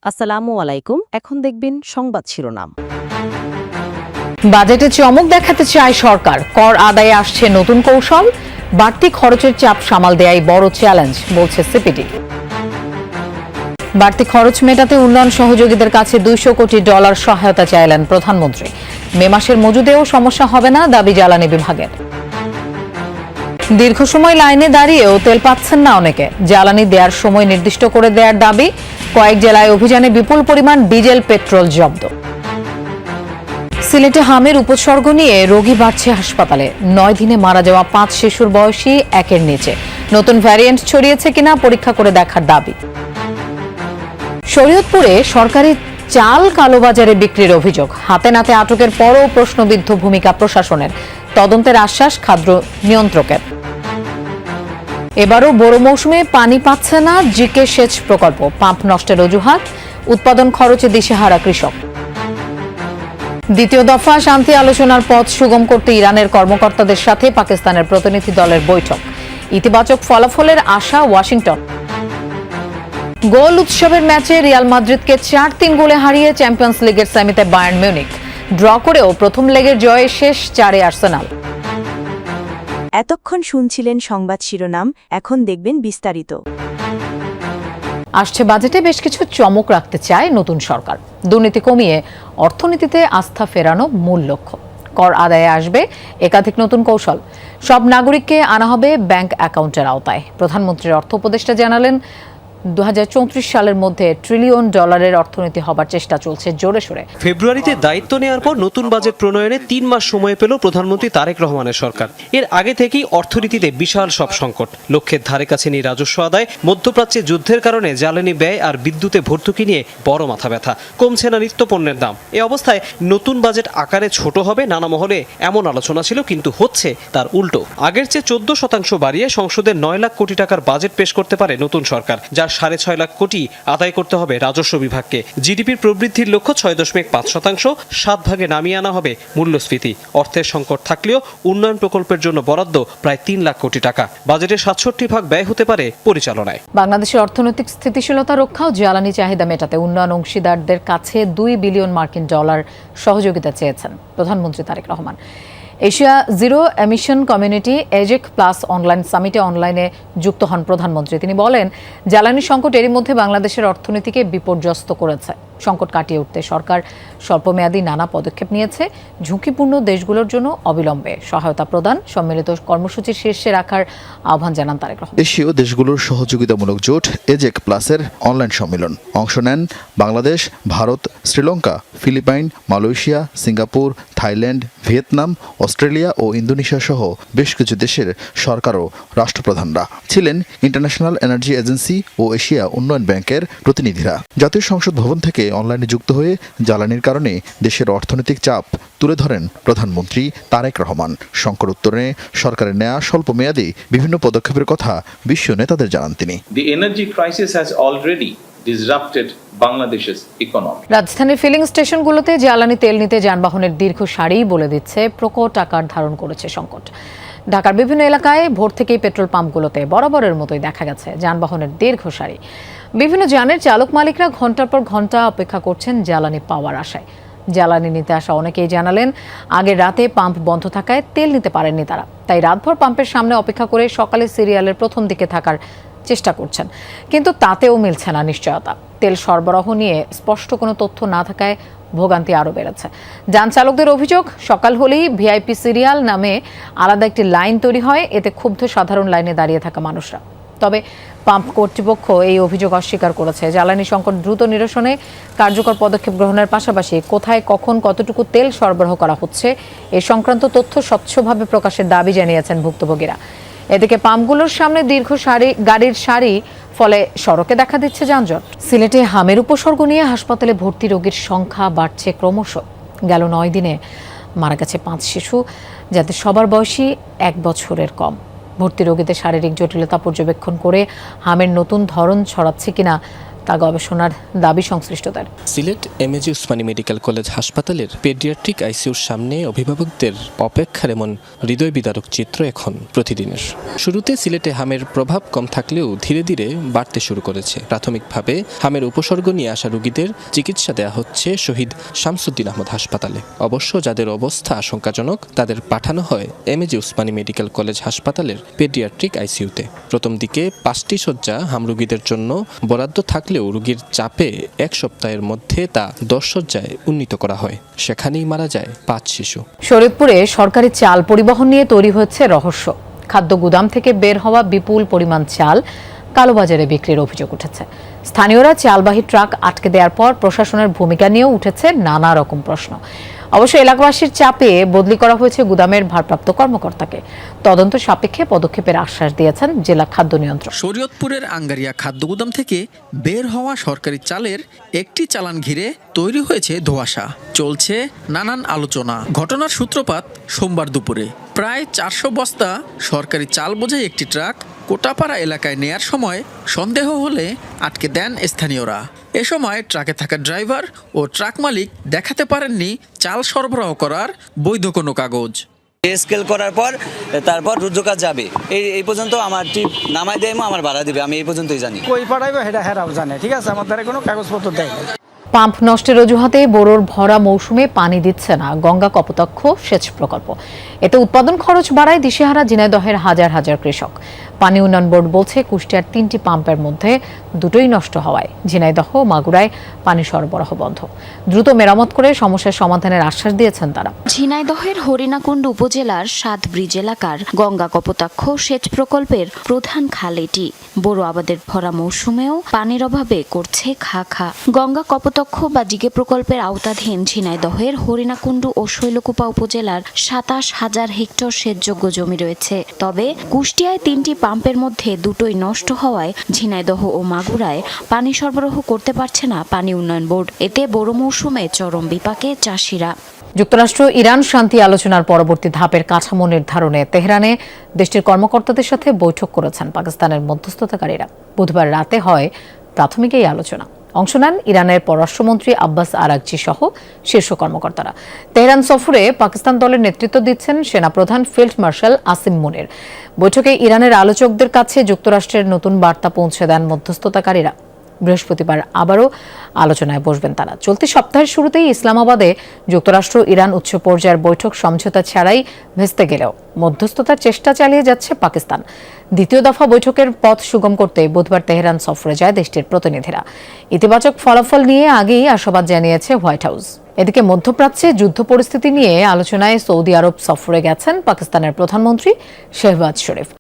আসসালামু আলাইকুম। এখন দেখবেন সংবাদ শিরোনাম। বাজেটে চমক দেখাতে চায় সরকার, কর আদায়ে আসছে নতুন কৌশল, বাড়তি খরচের চাপ সামাল দেয়াই বড় চ্যালেঞ্জ বলছে সিপিডি। বাড়তি খরচ মেটাতে উন্নয়ন সহযোগীদের কাছে $200 কোটি সহায়তা চাইলেন প্রধানমন্ত্রী। মে মাসের মজুদেও সমস্যা হবে না, দাবি জ্বালানি বিভাগের। দীর্ঘ সময় লাইনে দাঁড়িয়েও তেল পাচ্ছেন না অনেকে, জ্বালানি দেওয়ার সময় নির্দিষ্ট করে দেওয়ার দাবি। কয়েক জেলায় অভিযানে বিপুল পরিমাণ ডিজেল পেট্রোল জব্দ। সিলেটে হামের উপসর্গ নিয়ে রোগী বাড়ছে হাসপাতালে। 9 দিনে মারা যাওয়া 5 শিশুর বয়সী 1-এর নিচে। নতুন ভ্যারিয়েন্ট ছড়িয়েছে কিনা পরীক্ষা করে দেখার দাবি। শরীয়তপুরে সরকারি চাল কালোবাজারে বিক্রির অভিযোগ, হাতে নাতে আটকের পরও প্রশ্নবিদ্ধ ভূমিকা প্রশাসনের। তদন্তের আশ্বাস খাদ্য নিয়ন্ত্রকের। এবারও বড় মৌসুমে পানি পাচ্ছে না জিকে সেচ প্রকল্প, পাম্প নষ্টের অজুহাত, উৎপাদন খরচে দিশেহারা কৃষক। দ্বিতীয় দফা শান্তি আলোচনার পথ সুগম করতে ইরানের কর্মকর্তাদের সাথে পাকিস্তানের প্রতিনিধি দলের বৈঠক, ইতিবাচক ফলাফলের আশা ওয়াশিংটন। গোল উৎসবের ম্যাচে রিয়াল মাদ্রিদকে 4-3 গোলে হারিয়ে চ্যাম্পিয়ন্স লিগের সেমিতে বায়ার্ন মিউনিখ। ড্র করেও প্রথম লেগের জয়ে শেষ 4-এ আর্সেনাল। এতক্ষণ শুনছিলেন সংবাদ শিরোনাম, এখন দেখবেন বিস্তারিত। আসছে বাজেটে বেশ কিছু চমক রাখতে চায় নতুন সরকার। দুর্নীতি কমিয়ে অর্থনীতিতে আস্থা ফেরানো মূল লক্ষ্য। কর আদায়ে আসবে একাধিক নতুন কৌশল। সব নাগরিককে আনা হবে ব্যাংক অ্যাকাউন্টের আওতায়। প্রধানমন্ত্রীর অর্থ উপদেষ্টা জানালেন, 2034 সালের মধ্যে $1 ট্রিলিয়ন অর্থনীতি হবার চেষ্টা চলছে জোরে সোরে। ফেব্রুয়ারিতে দায়িত্ব নেওয়ার পর নতুন বাজেট প্রণয়নে 3 মাস সময় পেল প্রধানমন্ত্রী তারেক রহমানের সরকার। এর আগে থেকেই অর্থনীতিতে বিশাল সব সংকট, লক্ষ্যের ধারে কাছে নেই রাজস্ব আদায়, মধ্যপ্রাচ্যে যুদ্ধের কারণে জ্বালানি ব্যয় আর বিদ্যুতে ভর্তুকি নিয়ে বড় মাথা ব্যথা, কমছে না নিত্যপণ্যের দাম। এ অবস্থায় নতুন বাজেট আকারে ছোট হবে নানা মহলে এমন আলোচনা ছিল, কিন্তু হচ্ছে তার উল্টো। আগের চেয়ে 14% বাড়িয়ে সংসদে 9 লাখ কোটি টাকার বাজেট পেশ করতে পারে নতুন সরকার, যার 6.5 লাখ কোটি আদায় করতে হবে রাজস্ব বিভাগকে। জিডিপির প্রবৃদ্ধির লক্ষ্য 6.5%, 7 ভাগে নামিয়ে আনা হবে মূল্যস্ফীতি। অর্থের সংকট থাকলেও উন্নয়ন প্রকল্পের জন্য বরাদ্দ প্রায় 3 লাখ কোটি টাকা। বাজেটের 67 ভাগ ব্যয় হতে পারে পরিচালনায়। বাংলাদেশের অর্থনৈতিক স্থিতিশীলতা রক্ষা ও জ্বালানি চাহিদা মেটাতে উন্নয়ন অংশীদারদের কাছে $2 বিলিয়ন সহযোগিতা চেয়েছেন প্রধানমন্ত্রী Tarique Rahman. Asia zero emission community এজেক প্লাস অনলাইন সামিটে অনলাইনে যুক্ত হন প্রধানমন্ত্রী। তিনি বলেন, জ্বালানি সংকট এরই মধ্যে বাংলাদেশের অর্থনীতিকে বিপর্যস্ত করেছে। সংকট কাটিয়ে উঠতে সরকার স্বল্পমেয়াদী নানা পদক্ষেপ নিয়েছে। ঝুঁকিপূর্ণ দেশগুলোর জন্য অবিলম্বে সহায়তা প্রদান, সম্মিলিত কর্মসূচির শীর্ষে রাখার আহ্বান জানান তারেক রহমান। এশীয় দেশগুলোর সহযোগিতামূলক জোট এজেক প্লাসের অনলাইন সম্মেলন অংশ নেন Bangladesh, Bharat, Sri Lanka, Philippines, Malaysia, Singapore, Thailand, Vietnam, Australia ও ইন্দোনেশিয়া সহ বেশ কিছু দেশের সরকার ও রাষ্ট্রপ্রধানরা ছিলেন। ইন্টারন্যাশনাল এনার্জি এজেন্সি ও এশিয়া উন্নয়ন ব্যাংকের প্রতিনিধিরা। জাতীয় সংসদ ভবন থেকে অনলাইনে যুক্ত হয়ে জ্বালানির কারণে দেশের অর্থনৈতিক চাপ তুলে ধরেন প্রধানমন্ত্রী তারেক রহমান। সংকট উত্তরণে সরকারের নেয়া স্বল্প মেয়াদী বিভিন্ন পদক্ষেপের কথা বিশ্ব নেতাদের জানান তিনি। The energy crisis has already disrupted Bangladesh's economy. রাজধানীর ফিলিং স্টেশনগুলোতে জ্বালানি তেল নিতে যানবাহনের দীর্ঘ সারিই বলে দিচ্ছে প্রকট আকার ধারণ করেছে সংকট। ঢাকার বিভিন্ন এলাকায় ভোর থেকেই পেট্রোল পাম্পগুলোতে বরাবরের মতোই দেখা গেছে যানবাহনের দীর্ঘ সারি। বিভিন্ন যানের চালক মালিকরা ঘন্টার পর ঘন্টা অপেক্ষা করছেন জ্বালানি পাওয়ার আশায়। জ্বালানি নিতে আসা অনেকেই জানালেন, আগের রাতে পাম্প বন্ধ থাকায় তেল নিতে পারেননি তারা, তাই রাতভর পাম্পের সামনে অপেক্ষা করে সকালে সিরিয়ালের প্রথম দিকে থাকার চেষ্টা করছেন, কিন্তু তাতেও মিলছে না নিশ্চয়তা। তেল সরবরাহ নিয়ে স্পষ্ট কোনো তথ্য না থাকায় ভোগান্তি আরও বেড়েছে। যান চালকদের অভিযোগ, সকাল হলেই ভিআইপি সিরিয়াল নামে আলাদা একটি লাইন তৈরি হয়, এতে ক্ষুব্ধ সাধারণ লাইনে দাঁড়িয়ে থাকা মানুষরা। তবে পাম্প কর্তৃপক্ষ এই অভিযোগ অস্বীকার করেছে। জ্বালানি সংকট দ্রুত নিরসনে কার্যকর পদক্ষেপ গ্রহণের পাশাপাশি কোথায় কখন কতটুকু তেল সরবরাহ করা হচ্ছে এ সংক্রান্ত তথ্য স্বচ্ছভাবে প্রকাশের দাবি জানিয়েছেন ভুক্তভোগীরা। এদিকে পাম্পগুলোর সামনে দীর্ঘ গাড়ির সারি, ফলে সড়কে দেখা দিচ্ছে যানজট। সিলেটে হামের উপসর্গ নিয়ে হাসপাতালে ভর্তি রোগীর সংখ্যা বাড়ছে ক্রমশ। গেল 9 দিনে মারা গেছে 5 শিশু, যাদের সবার বয়সী 1 বছরের কম। ভর্তি রোগীদের শারীরিক জটিলতা পর্যবেক্ষণ করে হামের নতুন ধরন ছড়াচ্ছে কিনা তা গবেষণার দাবি সংশ্লিষ্টদের। Sylhet MAG Usmani medical college হাসপাতালের পেডিয়াট্রিক আইসিইউর সামনে অভিভাবকদের অপেক্ষার এমন হৃদয় বিদারক চিত্র এখন প্রতিদিনের। শুরুতে সিলেটে হামের প্রভাব কম থাকলেও ধীরে ধীরে বাড়তে শুরু করেছে। প্রাথমিকভাবে হামের উপসর্গ নিয়ে আসা রোগীদের চিকিৎসা দেওয়া হচ্ছে শহীদ শামসুদ্দিন আহমদ হাসপাতালে। অবশ্য যাদের অবস্থা আশঙ্কাজনক তাদের পাঠানো হয় এমএজি উসমানী মেডিকেল কলেজ হাসপাতালের পেডিয়াট্রিক আইসিইউতে। প্রথম দিকে 5টি শয্যা হাম রোগীদের জন্য বরাদ্দ থাকলেও রোগীর চাপে 1 সপ্তাহের মধ্যে তা 10 শয্যায় উন্নীত করা হয়। সেখানেই মারা যায় 5 শিশু। শরীয়তপুরে সরকারি চাল পরিবহন নিয়ে তৈরি হচ্ছে রহস্য। খাদ্য গুদাম থেকে বের হওয়া বিপুল পরিমাণ চাল কালোবাজারে বিক্রির অভিযোগ উঠেছে। স্থানীয়রা চালবাহী ট্রাক আটকে দেওয়ার পর প্রশাসনের ভূমিকা নিয়েও উঠেছে নানা রকম প্রশ্ন। অবশ্য এলাকাবাসীর চাপে বদলি করা হয়েছে গুদামের ভারপ্রাপ্ত কর্মকর্তাকে। তদন্ত সাপেক্ষে পদক্ষেপের আশ্বাস দিয়েছেন জেলা খাদ্য নিয়ন্ত্রক। শরীয়তপুরের আঙ্গারিয়া খাদ্য গুদাম থেকে বের হওয়া সরকারি চালের একটি চালান ঘিরে তৈরি হয়েছে ধোঁয়াশা। চলছে নানান আলোচনা। ঘটনার সূত্রপাত সোমবার দুপুরে। প্রায় 400 বস্তা সরকারি চাল বোঝাই একটি ট্রাক কোটাপাড়া এলাকায় নেয়ার সময় সন্দেহ হলে আটকে দেন স্থানীয়রা। এ সময় ট্রাকে থাকা ড্রাইভার ও ট্রাক মালিক দেখাতে পারেননি চাল সরবরাহ করার বৈধ কোনো কাগজ। স্কেল করার পর তারপর রুদ্রকাজ যাবে এই পর্যন্ত আমার টিপ নামাই দেয় আমার ভাড়া দিবে, আমি এই পর্যন্তই জানি। কই পাঠাইবে সেটা হেরাও জানে, ঠিক আছে, আমার দ্বারা কোনো কাগজপত্র দেয় না। পাম্প নষ্টের অজুহাতে বোরোর ভরা মৌসুমে পানি দিচ্ছে না গঙ্গা কপোতাক্ষ সেচ প্রকল্প। এতে উৎপাদন খরচ বাড়ায় দিশেহারা ঝিনাইদহের হাজার হাজার কৃষক। পানি উন্নয়ন বোর্ড বলছে কুষ্টিয়ার 3টি পাম্পের মধ্যে 2টোই নষ্ট হওয়ায় ঝিনাইদহ ও মাগুরায় পানি সরবরাহ বন্ধ। দ্রুত মেরামত করে সমস্যার সমাধানের আশ্বাস দিয়েছেন তারা। ঝিনাইদহের হরিণাকুণ্ড উপজেলার 7 ব্রিজ এলাকার গঙ্গা কপোতাক্ষ সেচ প্রকল্পের প্রধান খাল এটি। বোরো আবাদের ভরা মৌসুমেও পানির অভাবে করছে খা খা। গঙ্গা কপোতাক্ষ বা জিগে প্রকল্পের আওতাধীন ঝিনাইদহের হরিণাকুণ্ড ও শৈলকুপা উপজেলার 27,000 হেক্টর সেচযোগ্য জমি রয়েছে। তবে কুষ্টিয়ায় 3টি পাম্পের মধ্যে 2টোই নষ্ট হওয়ায় ঝিনাইদহ ও মাগুরায় পানি সরবরাহ করতে পারছে না পানি উন্নয়ন বোর্ড। এতে বোরো মৌসুমে চরম বিপাকে চাষিরা। যুক্তরাষ্ট্র ইরান শান্তি আলোচনার পরবর্তী ধাপের কাঠামো নির্ধারণে তেহরানে দেশটির কর্মকর্তাদের সাথে বৈঠক করেছেন পাকিস্তানের মধ্যস্থতাকারীরা। বুধবার রাতে হয় প্রাথমিক এই আলোচনা। অংশ নেন ইরানের পররাষ্ট্রমন্ত্রী আব্বাস আরাকচি সহ শীর্ষ কর্মকর্তারা। তেহরান সফরে পাকিস্তান দলের নেতৃত্ব দিচ্ছেন সেনাপ্রধান ফিল্ড মার্শাল আসিম মুনির। বৈঠকে ইরানের আলোচকদের কাছে যুক্তরাষ্ট্রের নতুন বার্তা পৌঁছে দেন মধ্যস্থতাকারীরা। বৃহস্পতিবার আবারও আলোচনায় বসবেন তারা। চলতি সপ্তাহের শুরুতেই ইসলামাবাদে যুক্তরাষ্ট্র ইরান উচ্চ পর্যায়ের বৈঠক সমঝোতা ছাড়াই ভেস্তে গেলেও মধ্যস্থতার চেষ্টা চালিয়ে যাচ্ছে পাকিস্তান। দ্বিতীয় দফা বৈঠকের পথ সুগম করতে বুধবার তেহরান সফরে যায় দেশটির প্রতিনিধিরা। ইতিবাচক ফলাফল নিয়ে আগেই আশাবাদ জানিয়েছে হোয়াইট হাউস। এদিকে মধ্যপ্রাচ্যে যুদ্ধ পরিস্থিতি নিয়ে আলোচনায় সৌদি আরব সফরে গেছেন পাকিস্তানের প্রধানমন্ত্রী শেহবাজ শরীফ।